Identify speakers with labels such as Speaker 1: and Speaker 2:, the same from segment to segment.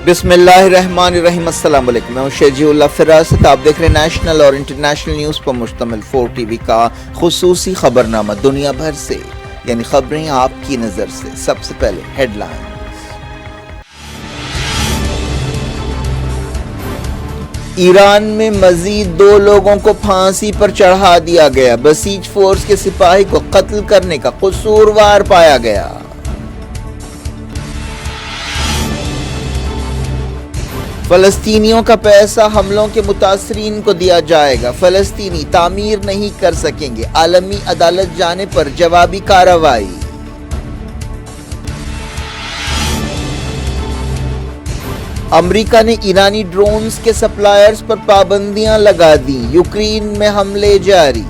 Speaker 1: بسم اللہ الرحمن الرحیم۔ السلام علیکم، میں ہوں شجیع اللہ فراست۔ آپ دیکھ رہے ہیں نیشنل اور انٹرنیشنل نیوز پر مشتمل 4 ٹی وی کا خصوصی خبرنامہ دنیا بھر سے، یعنی خبریں آپ کی نظر سے۔ سب سے پہلے ہیڈ لائن۔ ایران میں مزید 2 لوگوں کو پھانسی پر چڑھا دیا گیا۔ بسیج فورس کے سپاہی کو قتل کرنے کا قصوروار پایا گیا۔ فلسطینیوں کا پیسہ حملوں کے متاثرین کو دیا جائے گا۔ فلسطینی تعمیر نہیں کر سکیں گے۔ عالمی عدالت جانے پر جوابی کارروائی۔ امریکہ نے ایرانی ڈرونز کے سپلائرز پر پابندیاں لگا دیں۔ یوکرین میں حملے جاری۔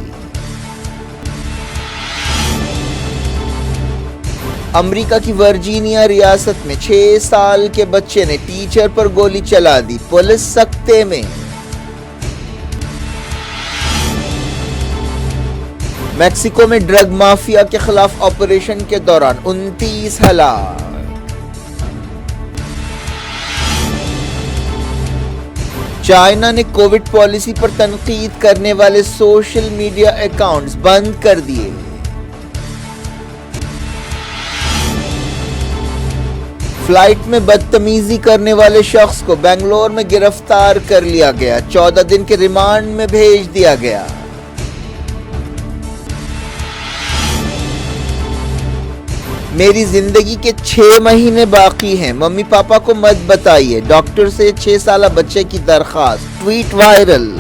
Speaker 1: امریکہ کی ورجینیا ریاست میں 6 سال کے بچے نے ٹیچر پر گولی چلا دی، پولیس سکتے میں۔ میکسیکو میں ڈرگ مافیا کے خلاف آپریشن کے دوران 29 ہلاک۔ چائنا نے کووڈ پالیسی پر تنقید کرنے والے سوشل میڈیا اکاؤنٹس بند کر دیے۔ فلائٹ میں بدتمیزی کرنے والے شخص کو بنگلور میں گرفتار کر لیا گیا، 14 دن کے ریمانڈ میں بھیج دیا گیا۔ میری زندگی کے 6 مہینے باقی ہیں، ممی پاپا کو مت بتائیے، ڈاکٹر سے 6 سالہ بچے کی درخواست، ٹویٹ وائرل۔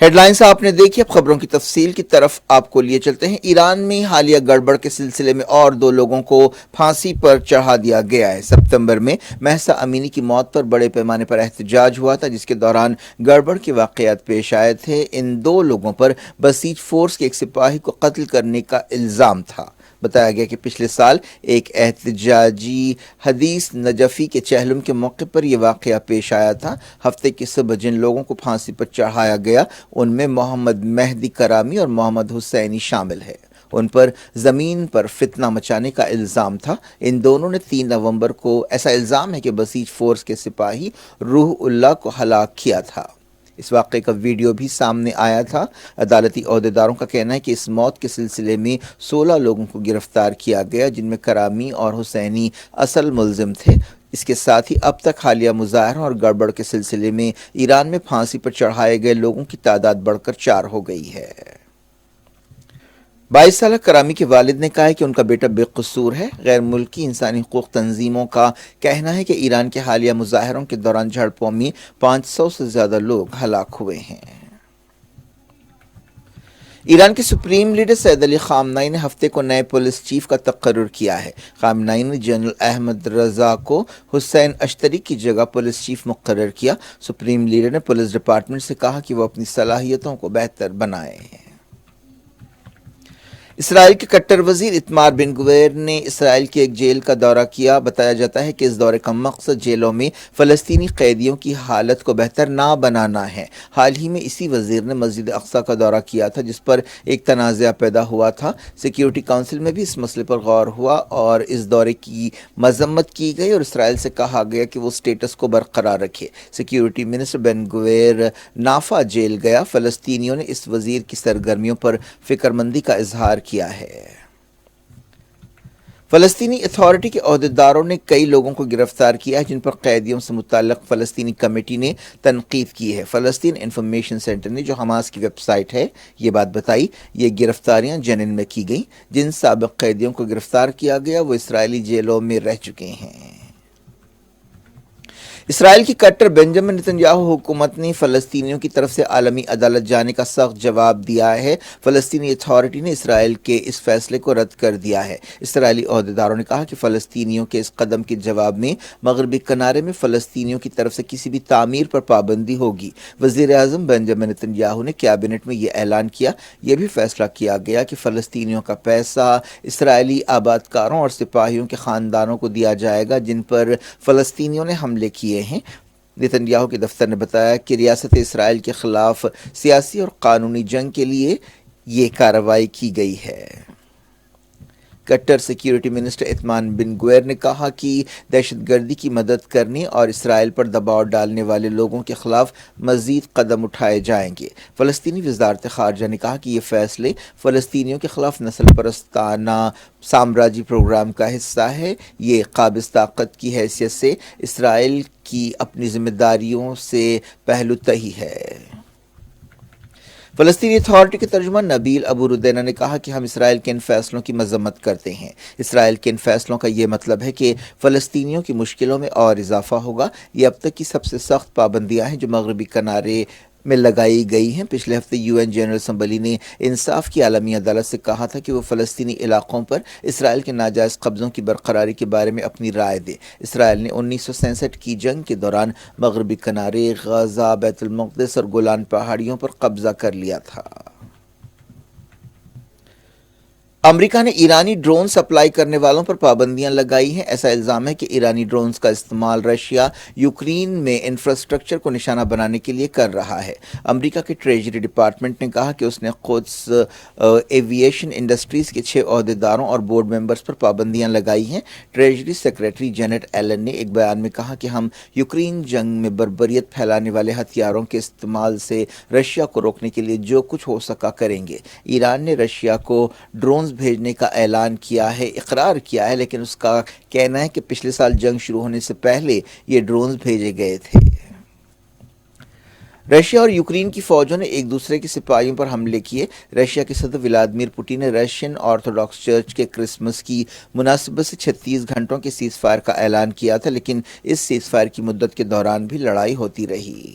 Speaker 1: ہیڈ لائنز آپ نے دیکھی، اب خبروں کی تفصیل کی طرف آپ کو لیے چلتے ہیں۔ ایران میں حالیہ گڑبڑ کے سلسلے میں اور 2 لوگوں کو پھانسی پر چڑھا دیا گیا ہے۔ ستمبر میں مہسا امینی کی موت پر بڑے پیمانے پر احتجاج ہوا تھا، جس کے دوران گڑبڑ کے واقعات پیش آئے تھے۔ ان 2 لوگوں پر بسیج فورس کے ایک سپاہی کو قتل کرنے کا الزام تھا۔ بتایا گیا کہ پچھلے سال ایک احتجاجی حدیث نجفی کے چہلم کے موقع پر یہ واقعہ پیش آیا تھا۔ ہفتے کی صبح جن لوگوں کو پھانسی پر چڑھایا گیا ان میں محمد مہدی کرامی اور محمد حسینی شامل ہے۔ ان پر زمین پر فتنہ مچانے کا الزام تھا۔ ان دونوں نے 3 نومبر کو ایسا الزام ہے کہ بسیج فورس کے سپاہی روح اللہ کو ہلاک کیا تھا۔ اس واقعے کا ویڈیو بھی سامنے آیا تھا۔ عدالتی عہدیداروں کا کہنا ہے کہ اس موت کے سلسلے میں 16 لوگوں کو گرفتار کیا گیا، جن میں کرامی اور حسینی اصل ملزم تھے۔ اس کے ساتھ ہی اب تک حالیہ مظاہروں اور گڑبڑ کے سلسلے میں ایران میں پھانسی پر چڑھائے گئے لوگوں کی تعداد بڑھ کر 4 ہو گئی ہے۔ 22 سالہ کرامی کے والد نے کہا ہے کہ ان کا بیٹا بے قصور ہے۔ غیر ملکی انسانی حقوق تنظیموں کا کہنا ہے کہ ایران کے حالیہ مظاہروں کے دوران جھڑپوں میں 500 سے زیادہ لوگ ہلاک ہوئے ہیں۔ ایران کے سپریم لیڈر سید علی خامنائی نے ہفتے کو نئے پولیس چیف کا تقرر کیا ہے۔ خامنائی نے جنرل احمد رضا کو حسین اشتری کی جگہ پولیس چیف مقرر کیا۔ سپریم لیڈر نے پولیس ڈپارٹمنٹ سے کہا کہ وہ اپنی صلاحیتوں کو بہتر بنائے۔ اسرائیل کے کٹر وزیر اتمار بن گویر نے اسرائیل کی ایک جیل کا دورہ کیا۔ بتایا جاتا ہے کہ اس دورے کا مقصد جیلوں میں فلسطینی قیدیوں کی حالت کو بہتر نہ بنانا ہے۔ حال ہی میں اسی وزیر نے مسجد اقصیٰ کا دورہ کیا تھا، جس پر ایک تنازعہ پیدا ہوا تھا۔ سیکیورٹی کونسل میں بھی اس مسئلے پر غور ہوا اور اس دورے کی مذمت کی گئی اور اسرائیل سے کہا گیا کہ وہ سٹیٹس کو برقرار رکھے۔ سیکیورٹی منسٹر بن گویر نافع جیل گیا۔ فلسطینیوں نے اس وزیر کی سرگرمیوں پر فکرمندی کا اظہار کیا ہے۔ فلسطینی اتھارٹی کے عہدیداروں نے کئی لوگوں کو گرفتار کیا ہے، جن پر قیدیوں سے متعلق فلسطینی کمیٹی نے تنقید کی ہے۔ فلسطین انفارمیشن سینٹر نے، جو حماس کی ویب سائٹ ہے، یہ بات بتائی۔ یہ گرفتاریاں جنین میں کی گئیں۔ جن سابق قیدیوں کو گرفتار کیا گیا وہ اسرائیلی جیلوں میں رہ چکے ہیں۔ اسرائیل کی کٹر بنجامن نتنیاہو حکومت نے فلسطینیوں کی طرف سے عالمی عدالت جانے کا سخت جواب دیا ہے۔ فلسطینی اتھارٹی نے اسرائیل کے اس فیصلے کو رد کر دیا ہے۔ اسرائیلی عہدیداروں نے کہا کہ فلسطینیوں کے اس قدم کے جواب میں مغربی کنارے میں فلسطینیوں کی طرف سے کسی بھی تعمیر پر پابندی ہوگی۔ وزیر اعظم بنجامن نتنیاہو نے کیبنٹ میں یہ اعلان کیا۔ یہ بھی فیصلہ کیا گیا کہ فلسطینیوں کا پیسہ اسرائیلی آباد کاروں اور سپاہیوں کے خاندانوں کو دیا جائے گا جن پر فلسطینیوں نے حملے کیے ہیں۔ نیتن یاہو کے دفتر نے بتایا کہ ریاست اسرائیل کے خلاف سیاسی اور قانونی جنگ کے لیے یہ کارروائی کی گئی ہے۔ قطر سیکیورٹی منسٹر اطمان بن گویر نے کہا کہ دہشت گردی کی مدد کرنے اور اسرائیل پر دباؤ ڈالنے والے لوگوں کے خلاف مزید قدم اٹھائے جائیں گے۔ فلسطینی وزارت خارجہ نے کہا کہ یہ فیصلے فلسطینیوں کے خلاف نسل پرستانہ سامراجی پروگرام کا حصہ ہے۔ یہ قابض طاقت کی حیثیت سے اسرائیل کی اپنی ذمہ داریوں سے پہلو تہی ہے۔ فلسطینی اتھارٹی کے ترجمان نبیل ابو ردینہ نے کہا کہ ہم اسرائیل کے ان فیصلوں کی مذمت کرتے ہیں۔ اسرائیل کے ان فیصلوں کا یہ مطلب ہے کہ فلسطینیوں کی مشکلوں میں اور اضافہ ہوگا۔ یہ اب تک کی سب سے سخت پابندیاں ہیں جو مغربی کنارے میں لگائی گئی ہیں۔ پچھلے ہفتے UN جنرل اسمبلی نے انصاف کی عالمی عدالت سے کہا تھا کہ وہ فلسطینی علاقوں پر اسرائیل کے ناجائز قبضوں کی برقراری کے بارے میں اپنی رائے دے۔ اسرائیل نے 1967 کی جنگ کے دوران مغربی کنارے، غزہ، بیت المقدس اور گولان پہاڑیوں پر قبضہ کر لیا تھا۔ امریکہ نے ایرانی ڈرون سپلائی کرنے والوں پر پابندیاں لگائی ہیں۔ ایسا الزام ہے کہ ایرانی ڈرونز کا استعمال رشیا یوکرین میں انفراسٹرکچر کو نشانہ بنانے کے لیے کر رہا ہے۔ امریکہ کے ٹریجری ڈپارٹمنٹ نے کہا کہ اس نے قدس ایوییشن انڈسٹریز کے 6 عہدیداروں اور بورڈ ممبرز پر پابندیاں لگائی ہیں۔ ٹریجری سیکریٹری جینٹ ایلن نے ایک بیان میں کہا کہ ہم یوکرین جنگ میں بربریت پھیلانے والے ہتھیاروں کے استعمال سے رشیا کو روکنے کے لیے جو کچھ ہو سکا کریں گے۔ ایران نے رشیا کو ڈرونز بھیجنے کا اعلان کیا ہے، اقرار کیا ہے، لیکن اس کا کہنا ہے کہ پچھلے سال جنگ شروع ہونے سے پہلے یہ ڈرونز بھیجے گئے تھے۔ رشیا اور یوکرین کی فوجوں نے ایک دوسرے کے سپاہیوں پر حملے کیے۔ رشیا کے صدر ولادیمیر پوٹن نے رشین آرتھوڈاکس چرچ کے کرسمس کی مناسبت سے 36 گھنٹوں کے سیز فائر کا اعلان کیا تھا، لیکن اس سیز فائر کی مدت کے دوران بھی لڑائی ہوتی رہی۔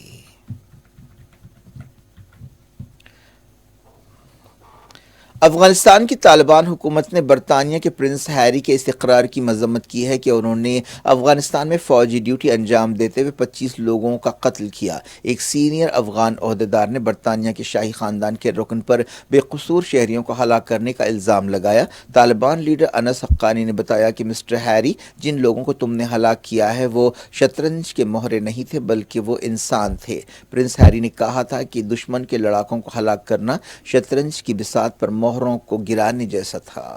Speaker 1: افغانستان کی طالبان حکومت نے برطانیہ کے پرنس ہیری کے اس اقرار کی مذمت کی ہے کہ انہوں نے افغانستان میں فوجی ڈیوٹی انجام دیتے ہوئے 25 لوگوں کا قتل کیا۔ ایک سینئر افغان عہدیدار نے برطانیہ کے شاہی خاندان کے رکن پر بے قصور شہریوں کو ہلاک کرنے کا الزام لگایا۔ طالبان لیڈر انس حقانی نے بتایا کہ مسٹر ہیری، جن لوگوں کو تم نے ہلاک کیا ہے وہ شطرنج کے مہرے نہیں تھے بلکہ وہ انسان تھے۔ پرنس ہیری نے کہا تھا کہ دشمن کے لڑاکوں کو ہلاک کرنا شطرنج کی بساط پر مہروں کو گرانے جیسا تھا۔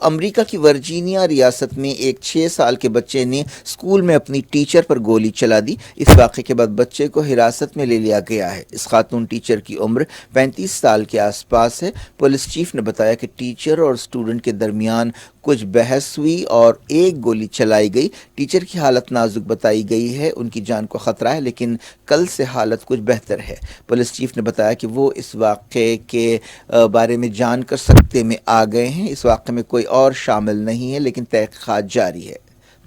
Speaker 1: امریکہ کی ورجینیا ریاست میں ایک 6 سال کے بچے نے اسکول میں اپنی ٹیچر پر گولی چلا دی۔ اس واقعے کے بعد بچے کو حراست میں لے لیا گیا ہے۔ اس خاتون ٹیچر کی عمر 35 سال کے آس پاس ہے۔ پولیس چیف نے بتایا کہ ٹیچر اور اسٹوڈنٹ کے درمیان کچھ بحث ہوئی اور ایک گولی چلائی گئی۔ ٹیچر کی حالت نازک بتائی گئی ہے، ان کی جان کو خطرہ ہے، لیکن کل سے حالت کچھ بہتر ہے۔ پولیس چیف نے بتایا کہ وہ اس واقعے کے بارے میں جان کر سکتے میں آ گئے ہیں۔ اس واقعے میں کوئی اور شامل نہیں ہے، لیکن تحقیقات جاری ہے۔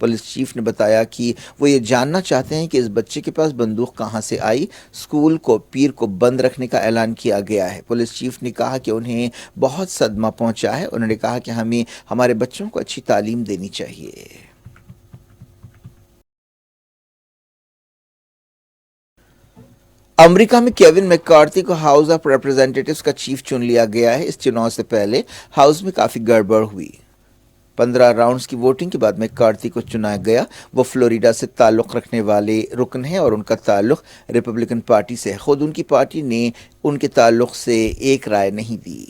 Speaker 1: پولیس چیف نے بتایا کہ وہ یہ جاننا چاہتے ہیں کہ اس بچے کے پاس بندوق کہاں سے آئی۔ اسکول کو پیر کو بند رکھنے کا اعلان کیا گیا ہے۔ پولیس چیف نے کہا کہ انہیں بہت صدمہ پہنچا ہے۔ انہوں نے کہا کہ ہمیں ہمارے بچوں کو اچھی تعلیم دینی چاہیے۔ امریکہ میں کیون میک کارتھی کو ہاؤس آف ریپرزینٹیٹوز کا چیف چن لیا گیا ہے۔ اس چناؤ سے پہلے ہاؤس میں کافی گڑبڑ ہوئی۔ 15 راؤنڈز کی ووٹنگ کے بعد میک کارتھی کو چنا گیا۔ وہ فلوریڈا سے تعلق رکھنے والے رکن ہیں اور ان کا تعلق ریپبلکن پارٹی سے ہے۔ خود ان کی پارٹی نے ان کے تعلق سے ایک رائے نہیں دی۔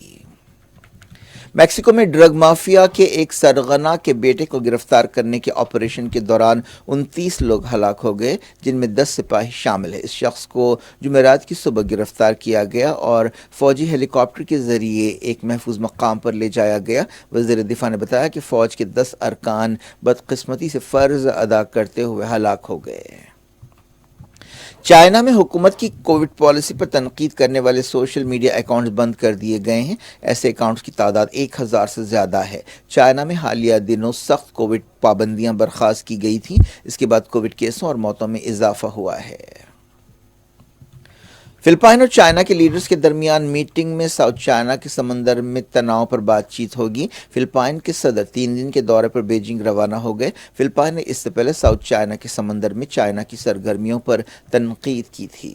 Speaker 1: میکسیکو میں ڈرگ مافیا کے ایک سرغنہ کے بیٹے کو گرفتار کرنے کے آپریشن کے دوران 29 لوگ ہلاک ہو گئے، جن میں 10 سپاہی شامل ہیں۔ اس شخص کو جمعرات کی صبح گرفتار کیا گیا اور فوجی ہیلی کاپٹر کے ذریعے ایک محفوظ مقام پر لے جایا گیا۔ وزیر دفاع نے بتایا کہ فوج کے 10 ارکان بدقسمتی سے فرض ادا کرتے ہوئے ہلاک ہو گئے۔ چائنا میں حکومت کی کووڈ پالیسی پر تنقید کرنے والے سوشل میڈیا اکاؤنٹس بند کر دیے گئے ہیں۔ ایسے اکاؤنٹس کی تعداد 1000 سے زیادہ ہے۔ چائنا میں حالیہ دنوں سخت کووڈ پابندیاں برخاست کی گئی تھیں۔ اس کے بعد کووڈ کیسوں اور موتوں میں اضافہ ہوا ہے۔ فلپائن اور چائنا کے لیڈرز کے درمیان میٹنگ میں ساؤتھ چائنا کے سمندر میں تناؤ پر بات چیت ہوگی۔ فلپائن کے صدر 3 دن کے دورے پر بیجنگ روانہ ہو گئے۔ فلپائن نے اس سے پہلے ساؤتھ چائنا کے سمندر میں چائنا کی سرگرمیوں پر تنقید کی تھی۔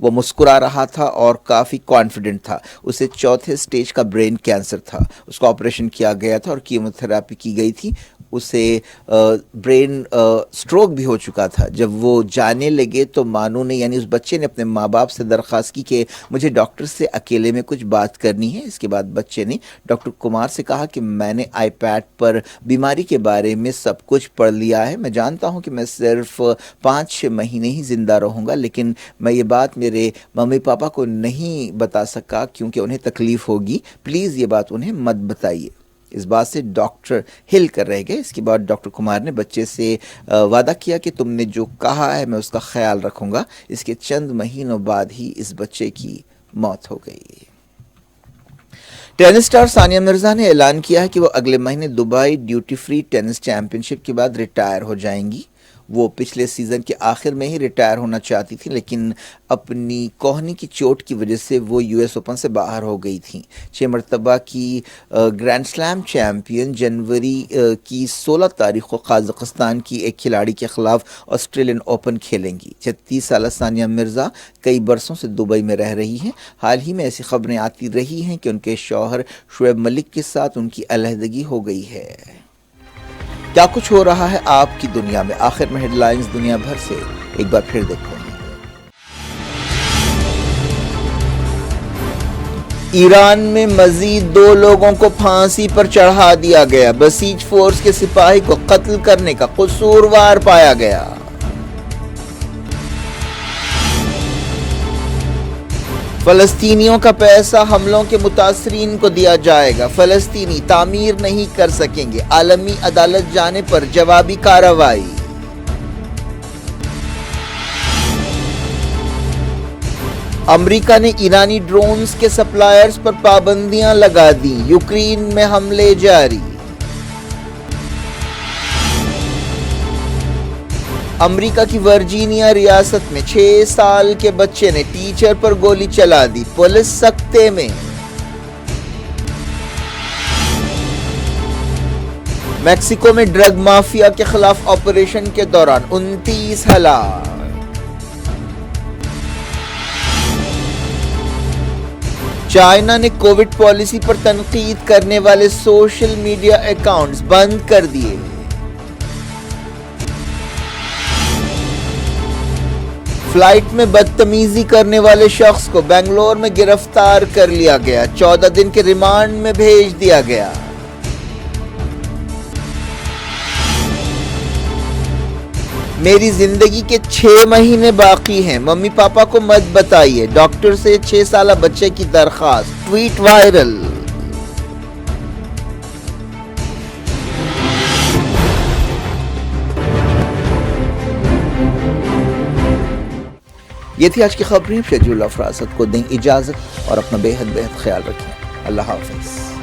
Speaker 1: وہ مسکرا رہا تھا اور کافی کانفیڈنٹ تھا. اسے چوتھے سٹیج کا برین کینسر تھا. اس کا آپریشن کیا گیا تھا اور کیموتھراپی کی گئی تھی. اسے برین سٹروک بھی ہو چکا تھا. جب وہ جانے لگے تو مانو نے یعنی اس بچے نے اپنے ماں باپ سے درخواست کی کہ مجھے ڈاکٹر سے اکیلے میں کچھ بات کرنی ہے. اس کے بعد بچے نے ڈاکٹر کمار سے کہا کہ میں نے آئی پیڈ پر بیماری کے بارے میں سب کچھ پڑھ لیا ہے. میں جانتا ہوں کہ میں صرف 5-6 مہینے ہی زندہ رہوں گا، لیکن میں یہ بات میرے ممی پاپا کو نہیں بتا سکا کیونکہ انہیں تکلیف ہوگی. پلیز یہ بات انہیں مت بتائیے. اس بات سے ڈاکٹر ہل کر رہ گئے. اس کے بعد ڈاکٹر کمار نے بچے سے وعدہ کیا کہ تم نے جو کہا ہے میں اس کا خیال رکھوں گا. اس کے چند مہینوں بعد ہی اس بچے کی موت ہو گئی. ٹینس اسٹار ثانیہ مرزا نے اعلان کیا ہے کہ وہ اگلے مہینے Dubai duty free tennis championship کے بعد ریٹائر ہو جائیں گی. وہ پچھلے سیزن کے آخر میں ہی ریٹائر ہونا چاہتی تھی، لیکن اپنی کوہنی کی چوٹ کی وجہ سے وہ یو ایس اوپن سے باہر ہو گئی تھیں. 6 مرتبہ کی گرینڈ سلیم چیمپئن جنوری کی 16 تاریخ کو قازقستان کی ایک کھلاڑی کے خلاف آسٹریلین اوپن کھیلیں گی. 36 سالہ ثانیہ مرزا کئی برسوں سے دبئی میں رہ رہی ہیں. حال ہی میں ایسی خبریں آتی رہی ہیں کہ ان کے شوہر شعیب ملک کے ساتھ ان کی علیحدگی ہو گئی ہے. کیا کچھ ہو رہا ہے آپ کی دنیا میں؟ آخر میں ہیڈ لائنز دنیا بھر سے ایک بار پھر دیکھو. ایران میں مزید 2 لوگوں کو پھانسی پر چڑھا دیا گیا. بسیج فورس کے سپاہی کو قتل کرنے کا قصوروار پایا گیا. فلسطینیوں کا پیسہ حملوں کے متاثرین کو دیا جائے گا. فلسطینی تعمیر نہیں کر سکیں گے. عالمی عدالت جانے پر جوابی کارروائی. امریکہ نے ایرانی ڈرونز کے سپلائرز پر پابندیاں لگا دیں. یوکرین میں حملے جاری. امریکہ کی ورجینیا ریاست میں 6 سال کے بچے نے ٹیچر پر گولی چلا دی. پولیس سکتے میں. میکسیکو میں ڈرگ مافیا کے خلاف آپریشن کے دوران 29 ہلاک. چائنا نے کووڈ پالیسی پر تنقید کرنے والے سوشل میڈیا اکاؤنٹس بند کر دیے. فلائٹ میں بدتمیزی کرنے والے شخص کو بنگلور میں گرفتار کر لیا گیا. 14 دن کے ریمانڈ میں بھیج دیا گیا. میری زندگی کے 6 مہینے باقی ہیں، ممی پاپا کو مت بتائیے. ڈاکٹر سے 6 سالہ بچے کی درخواست. Tweet viral. یہ تھی آج کی خبریں. شجیع اللہ فراست کو دیں اجازت اور اپنا بے حد خیال رکھیں. اللہ حافظ.